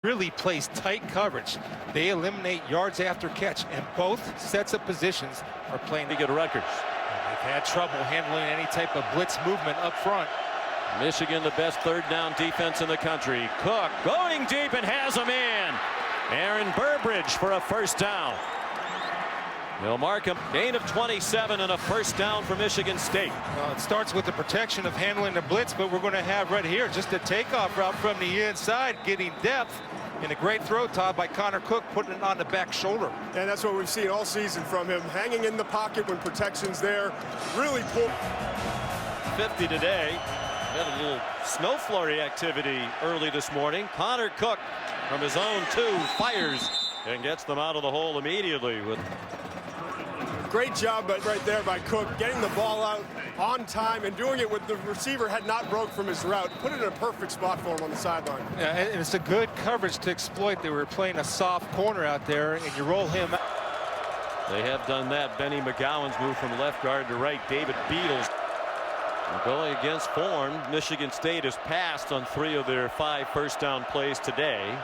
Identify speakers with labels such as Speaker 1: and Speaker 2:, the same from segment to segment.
Speaker 1: Really plays tight coverage. They eliminate yards after catch, and both sets of positions are playing to get records. And they've had trouble handling any type of blitz movement up front.
Speaker 2: Michigan, the best third down defense in the country. Cook going deep and has him in. Aaron Burbridge for a first down. They'll mark him. Gain of 27 and a first down for Michigan State.
Speaker 1: Well, it starts with the protection of handling the blitz, but we're going to have right here just a takeoff route from the inside, getting depth. And a great throw, Todd, by Connor Cook, putting it on the back shoulder.
Speaker 3: And that's what we've seen all season from him, hanging in the pocket when protection's there. Really pull.
Speaker 2: 50 today. Had a little snow flurry activity early this morning. Connor Cook from his own 2 fires and gets them out of the hole immediately. With
Speaker 3: great job right there by Cook, getting the ball out on time and doing it with the receiver had not broke from his route. Put it in a perfect spot for him on the sideline.
Speaker 1: Yeah, and it's a good coverage to exploit. They were playing a soft corner out there, and you roll him out.
Speaker 2: They have done that. Benny McGowan's moved from left guard to right. David Beatles going against form. Michigan State has passed on 3 of their 5 first down plays today.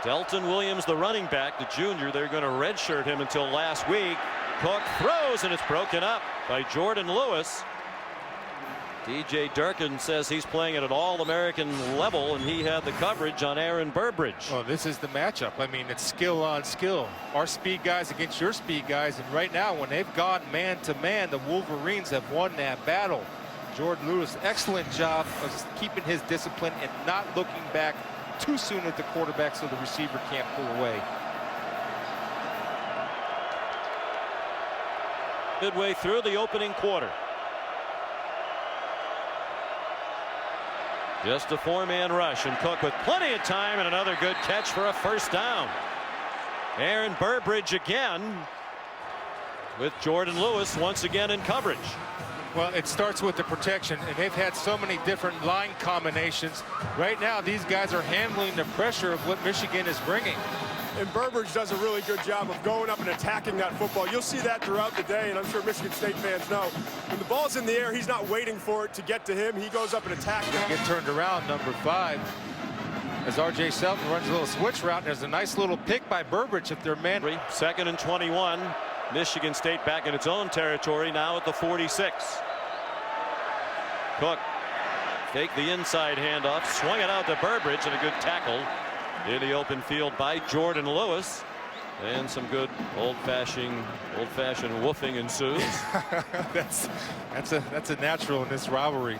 Speaker 2: Delton Williams, the running back, the junior, they're going to redshirt him until last week. Cook throws, and it's broken up by Jourdan Lewis. DJ Durkin says he's playing at an all-American level, and he had the coverage on Aaron Burbridge.
Speaker 1: Well, this is the matchup. I mean, it's skill on skill. Our speed guys against your speed guys, and right now, when they've gone man-to-man, the Wolverines have won that battle. Jourdan Lewis, excellent job of keeping his discipline and not looking back too soon at the quarterback so the receiver can't pull away.
Speaker 2: Midway through the opening quarter. Just a 4-man rush, and Cook with plenty of time and another good catch for a first down. Aaron Burbridge again with Jourdan Lewis once again in coverage.
Speaker 1: Well, it starts with the protection, and they've had so many different line combinations. Right now, these guys are handling the pressure of what Michigan is bringing.
Speaker 3: And Burbridge does a really good job of going up and attacking that football. You'll see that throughout the day, and I'm sure Michigan State fans know. When the ball's in the air, he's not waiting for it to get to him. He goes up and attacks it.
Speaker 1: Get turned around, number 5. As R.J. Selton runs a little switch route, and there's a nice little pick by Burbridge if they're man.
Speaker 2: 2nd and 21. Michigan State back in its own territory now at the 46. Cook take the inside handoff, swung it out to Burbridge, and a good tackle in the open field by Jourdan Lewis, and some good old-fashioned woofing ensues.
Speaker 1: that's a natural in this rivalry.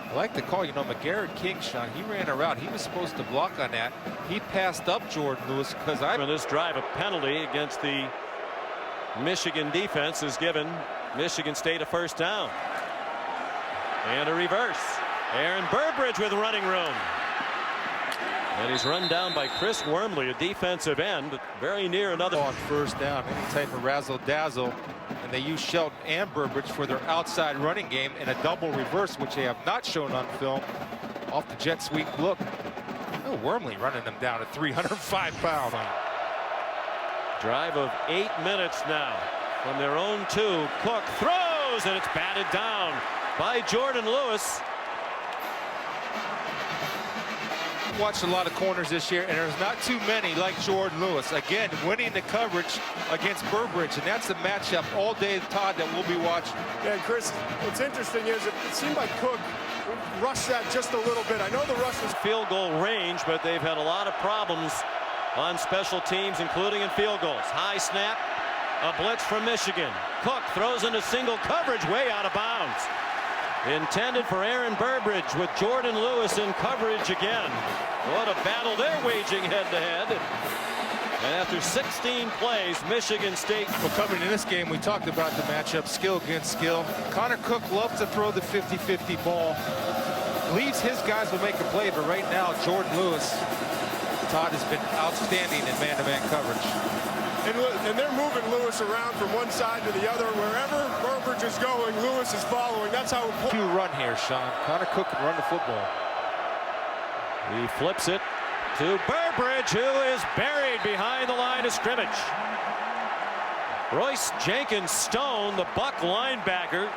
Speaker 1: I like the call. You know, McGarrett King, Sean, he ran a route. He was supposed to block on that. He passed up Jourdan Lewis because
Speaker 2: on this drive, a penalty against the Michigan defense has given Michigan State a first down. And a reverse. Aaron Burbridge with running room. And he's run down by Chris Wormley, a defensive end, very near another.
Speaker 1: On first down, any type of razzle-dazzle. And they use Shelton and Burbridge for their outside running game in a double reverse, which they have not shown on film. Off the jet sweep look. Oh, Wormley running them down at 305 pounds.
Speaker 2: Drive of 8 minutes now from their own 2. Cook throws, and it's batted down by Jourdan Lewis.
Speaker 1: Watched a lot of corners this year, and there's not too many like Jourdan Lewis. Again, winning the coverage against Burbridge, and that's the matchup all day, Todd, that we'll be watching.
Speaker 3: Yeah, and Chris, what's interesting is it seemed like Cook rushed that just a little bit. I know the rush was
Speaker 2: field goal range, but they've had a lot of problems on special teams, including in field goals. High snap, a blitz from Michigan. Cook throws into single coverage, way out of bounds. Intended for Aaron Burbridge with Jourdan Lewis in coverage again. What a battle they're waging head-to-head. And after 16 plays, Michigan State.
Speaker 1: Well, coming in this game, we talked about the matchup, skill against skill. Connor Cook loves to throw the 50-50 ball. Believes his guys will make a play, but right now, Jourdan Lewis, Todd, has been outstanding in man-to-man coverage.
Speaker 3: And they're moving Lewis around from one side to the other. Wherever Burbridge is going, Lewis is following. That's how
Speaker 1: you run here, Sean. Connor Cook can run the football.
Speaker 2: He flips it to Burbridge, who is buried behind the line of scrimmage. Royce Jenkins Stone, the Buck linebacker,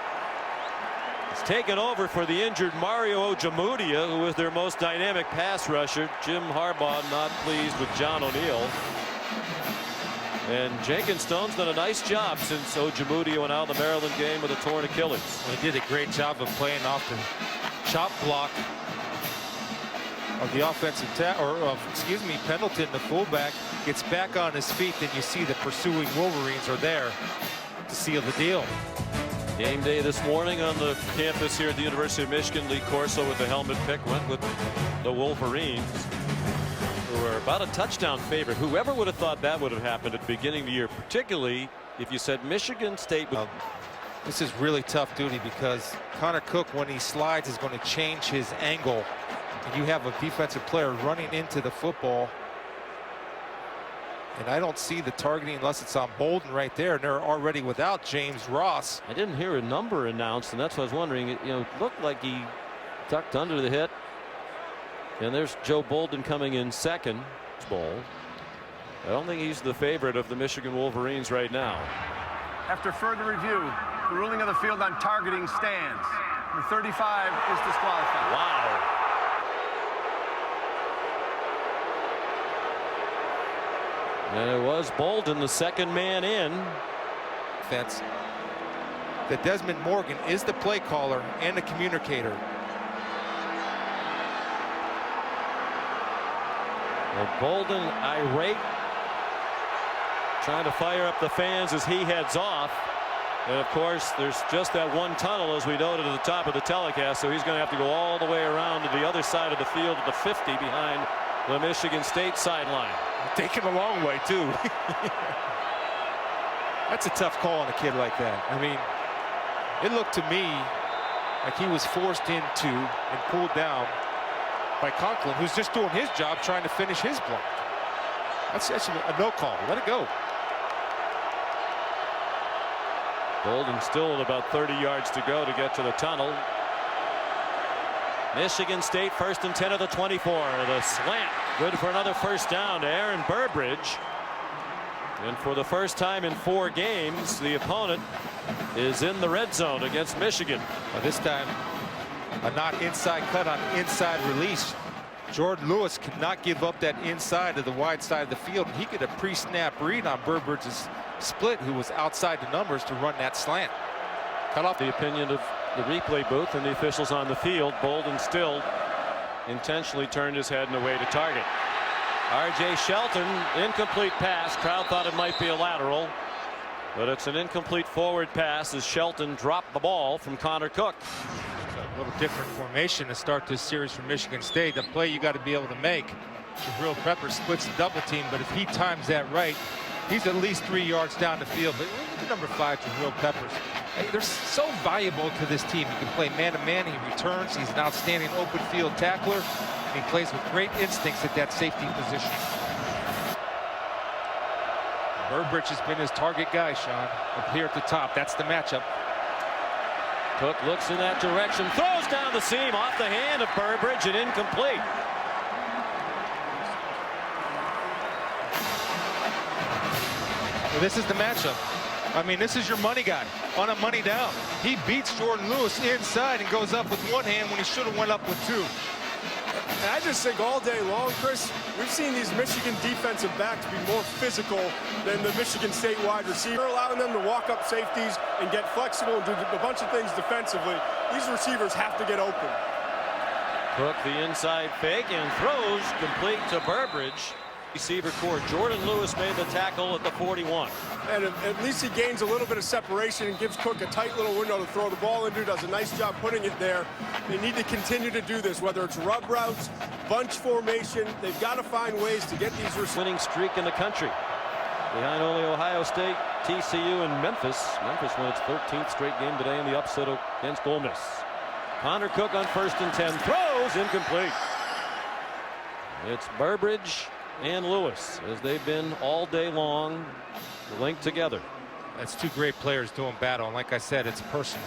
Speaker 2: It's taken over for the injured Mario Ojemudia, who was their most dynamic pass rusher. Jim Harbaugh not pleased with John O'Neill. And Jenkinstone's done a nice job since Ojemudia went out in the Maryland game with a torn Achilles.
Speaker 1: Well, he did a great job of playing off the chop block of the offensive Pendleton, the fullback, gets back on his feet. Then you see the pursuing Wolverines are there to seal the deal.
Speaker 2: Game day this morning on the campus here at the University of Michigan. Lee Corso with the helmet pick went with the Wolverines, who are about a touchdown favorite. Whoever would have thought that would have happened at the beginning of the year, particularly if you said Michigan State.
Speaker 1: This is really tough duty because Connor Cook, when he slides, is going to change his angle. And you have a defensive player running into the football. And I don't see the targeting unless it's on Bolden right there. And they're already without James Ross.
Speaker 2: I didn't hear a number announced, and that's what I was wondering. It looked like he tucked under the hit. And there's Joe Bolden coming in second. I don't think he's the favorite of the Michigan Wolverines right now.
Speaker 4: After further review, the ruling of the field on targeting stands. The 35 is disqualified.
Speaker 2: Wow. And it was Bolden, the second man in.
Speaker 1: Defense. That Desmond Morgan is the play caller and the communicator.
Speaker 2: Well, Bolden irate, trying to fire up the fans as he heads off. And of course, there's just that one tunnel, as we noted at the top of the telecast, so he's going to have to go all the way around to the other side of the field at the 50 behind the Michigan State sideline.
Speaker 1: Taking a long way too. That's a tough call on a kid like that. I mean, it looked to me like he was forced into and pulled down by Conklin, who's just doing his job trying to finish his block. That's a no call. Let it go.
Speaker 2: Bolden still at about 30 yards to go to get to the tunnel. Michigan State first and 10 of the 24. The slant good for another first down to Aaron Burbridge. And for the first time in 4 games, the opponent is in the red zone against Michigan.
Speaker 1: Well, this time a not inside cut on inside release. Jordan Lewis cannot give up that inside to the wide side of the field. He get a pre-snap read on Burbridge's split, who was outside the numbers to run that slant.
Speaker 2: Cut off the opinion of the replay booth and the officials on the field. Bolden still intentionally turned his head and away to target. R.J. Shelton, incomplete pass. Crowd thought it might be a lateral, but it's an incomplete forward pass as Shelton dropped the ball from Connor Cook.
Speaker 1: A little different formation to start this series for Michigan State. The play you got to be able to make. Jabril Pepper splits the double team, but if he times that right, he's at least 3 yards down the field. But look at number 5, Jabril Peppers. They're so valuable to this team. He can play man-to-man. He returns. He's an outstanding open field tackler. And he plays with great instincts at that safety position. Burbridge has been his target guy, Sean, up here at the top. That's the matchup.
Speaker 2: Cook looks in that direction, throws down the seam off the hand of Burbridge and incomplete.
Speaker 1: Well, this is the matchup. I mean, this is your money guy on a money down. He beats Jourdan Lewis inside and goes up with one hand when he should have went up with 2.
Speaker 3: And I just think all day long, Chris, we've seen these Michigan defensive backs be more physical than the Michigan State wide receiver, allowing them to walk up safeties and get flexible and do a bunch of things defensively. These receivers have to get open.
Speaker 2: Cook the inside fake and throws complete to Burbridge. Receiver core. Jourdan Lewis made the tackle at the 41.
Speaker 3: And at least he gains a little bit of separation and gives Cook a tight little window to throw the ball into. Does a nice job putting it there. They need to continue to do this, whether it's rub routes, bunch formation. They've got to find ways to get these receivers.
Speaker 2: Winning streak in the country. Behind only Ohio State, TCU, and Memphis. Memphis won its 13th straight game today in the upset against Ole Miss. Connor Cook on first and 10. Throws incomplete. It's Burbridge and Lewis, as they've been all day long linked together.
Speaker 1: That's 2 great players doing battle, and like I said, it's personal.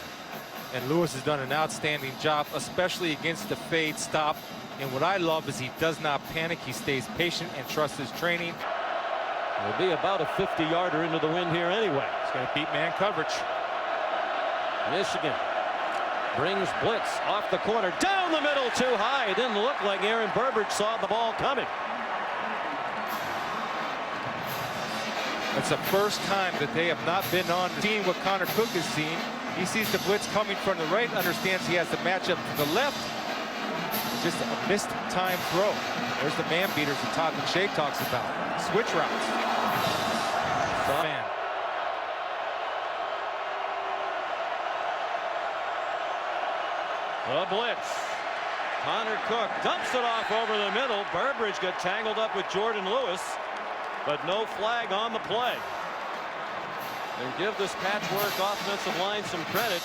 Speaker 1: And Lewis has done an outstanding job, especially against the fade stop. And what I love is he does not panic. He stays patient and trusts his training.
Speaker 2: It'll be about a 50-yarder into the wind here anyway.
Speaker 1: He's going to beat man coverage.
Speaker 2: Michigan Brings blitz off the corner, down the middle, too high. It didn't look like Aaron Burbridge saw the ball coming.
Speaker 1: It's the first time that they have not been on seeing what Connor Cook has seen. He sees the blitz coming from the right, understands he has the matchup to the left. Just a missed time throw. There's the man beaters that Todd McShay talks about. Switch routes. Man.
Speaker 2: The blitz. Connor Cook dumps it off over the middle. Burbridge got tangled up with Jourdan Lewis, but no flag on the play. And give this patchwork offensive line some credit.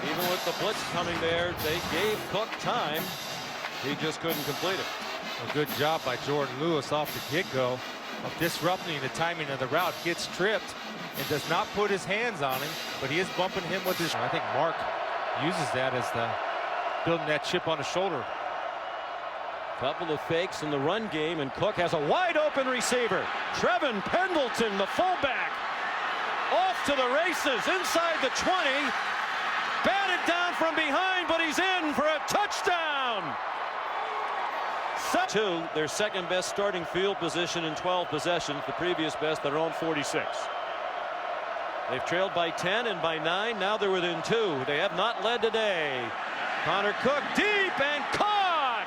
Speaker 2: Even with the blitz coming there, they gave Cook time. He just couldn't complete it.
Speaker 1: A good job by Jourdan Lewis off the get-go of disrupting the timing of the route. Gets tripped and does not put his hands on him, but he is bumping him with his. I think Mark uses that as the building that chip on his shoulder.
Speaker 2: Couple of fakes in the run game, and Cook has a wide open receiver. Trevin Pendleton, the fullback, off to the races inside the 20. Batted down from behind, but he's in for a touchdown. Two, their second best starting field position in 12 possessions. The previous best, their own 46. They've trailed by 10 and by 9. Now they're within 2. They have not led today. Connor Cook deep and caught.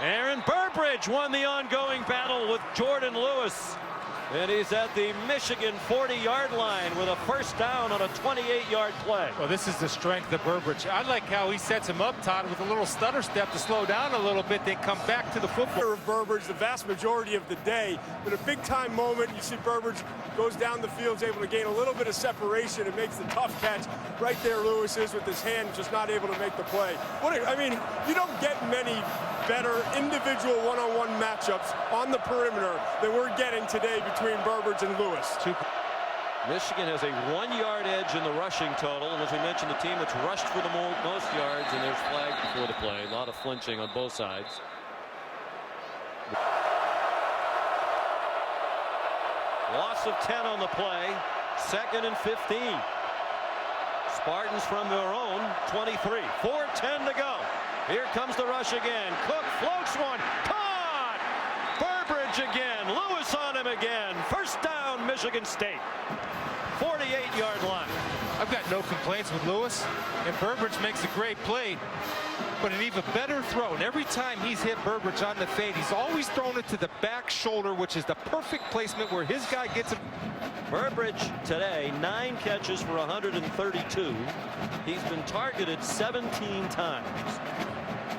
Speaker 2: Aaron Burbridge won the ongoing battle with Jourdan Lewis. And he's at the Michigan 40-yard line with a first down on a 28-yard play.
Speaker 1: Well, this is the strength of Burbridge. I like how he sets him up, Todd, with a little stutter step to slow down a little bit, then come back to the football.
Speaker 3: Of Burbridge the vast majority of the day, but a big-time moment, you see Burbridge goes down the field, is able to gain a little bit of separation and makes the tough catch. Right there Lewis is with his hand, just not able to make the play. I mean, you don't get many better individual one-on-one matchups on the perimeter than we're getting today between Burbridge and Lewis.
Speaker 2: Michigan has a 1-yard edge in the rushing total, and as we mentioned, the team that's rushed for the most yards, and there's flags before the play. A lot of flinching on both sides. Loss of 10 on the play. 2nd and 15. Spartans from their own 23. 4:10 to go. Here comes the rush again. Cook floats one. Caught! Burbridge again. Lewis on him again. First down, Michigan State. 48-yard line.
Speaker 1: I've got no complaints with Lewis, and Burbridge makes a great play, but an even better throw. And every time he's hit Burbridge on the fade, he's always thrown it to the back shoulder, which is the perfect placement where his guy gets it.
Speaker 2: Burbridge today, 9 catches for 132. He's been targeted 17 times.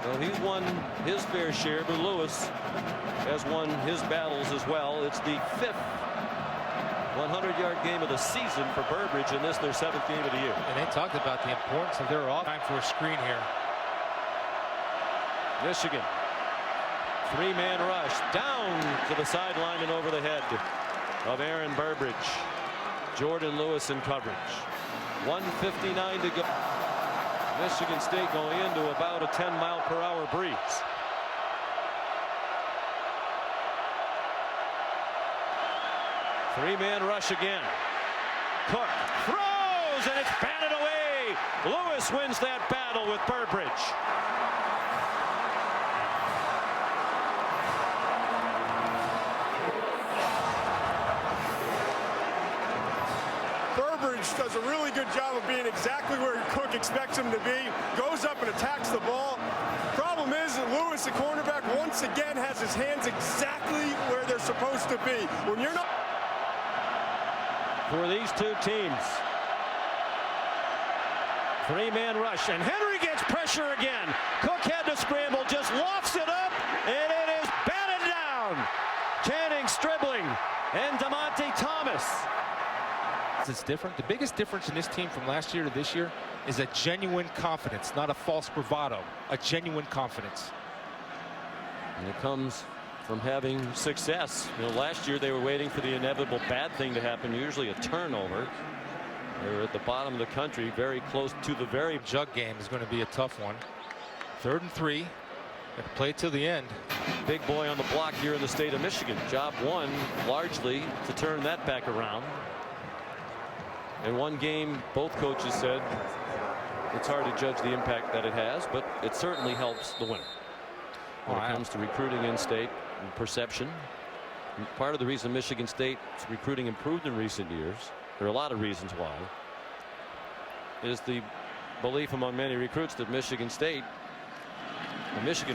Speaker 2: So he's won his fair share, but Lewis has won his battles as well. It's the 5th 100-yard game of the season for Burbridge, and this their 7th game of the year.
Speaker 1: And they talked about the importance of their off time for a screen here.
Speaker 2: Michigan, 3-man rush down to the sideline and over the head of Aaron Burbridge. Jourdan Lewis in coverage. 1:59 to go. Michigan State going into about a 10-mile-per-hour breeze. Three-man rush again. Cook throws, and it's batted away. Lewis wins that battle with Burbridge.
Speaker 3: Burbridge does a really good job of being exactly where Cook expects him to be. Goes up and attacks the ball. Problem is that Lewis, the cornerback, once again has his hands exactly where they're supposed to be. When you're not...
Speaker 2: For these two teams. 3-man rush, and Henry gets pressure again. Cook had to scramble, just lofts it up, and it is batted down. Channing Stribling and DeMonte Thomas.
Speaker 1: It's different. The biggest difference in this team from last year to this year is a genuine confidence, not a false bravado. A genuine confidence.
Speaker 2: And it comes from having success. You know, last year they were waiting for the inevitable bad thing to happen, usually a turnover. They were at the bottom of the country, very close to the very
Speaker 1: jug game is going to be a tough one. 3rd and 3. Got to play it till the end.
Speaker 2: Big boy on the block here in the state of Michigan. Job one largely to turn that back around. In one game, both coaches said it's hard to judge the impact that it has, but it certainly helps the winner when it comes to recruiting in-state and perception. And part of the reason Michigan State's recruiting improved in recent years, there are a lot of reasons why, is the belief among many recruits that Michigan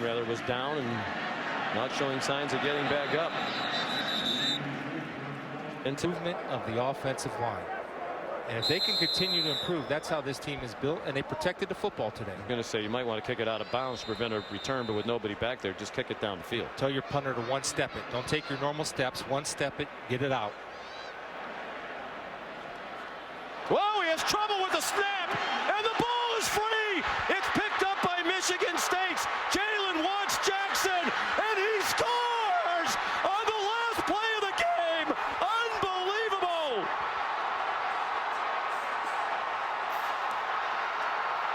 Speaker 2: rather, was down and not showing signs of getting back up.
Speaker 1: Improvement of the offensive line. And if they can continue to improve, that's how this team is built, and they protected the football today.
Speaker 2: I'm going to say you might want to kick it out of bounds to prevent a return, but with nobody back there, just kick it down the field.
Speaker 1: Tell your punter to one-step it. Don't take your normal steps. One-step it, get it out.
Speaker 2: Whoa, he has trouble with the snap, and the ball is free. It's picked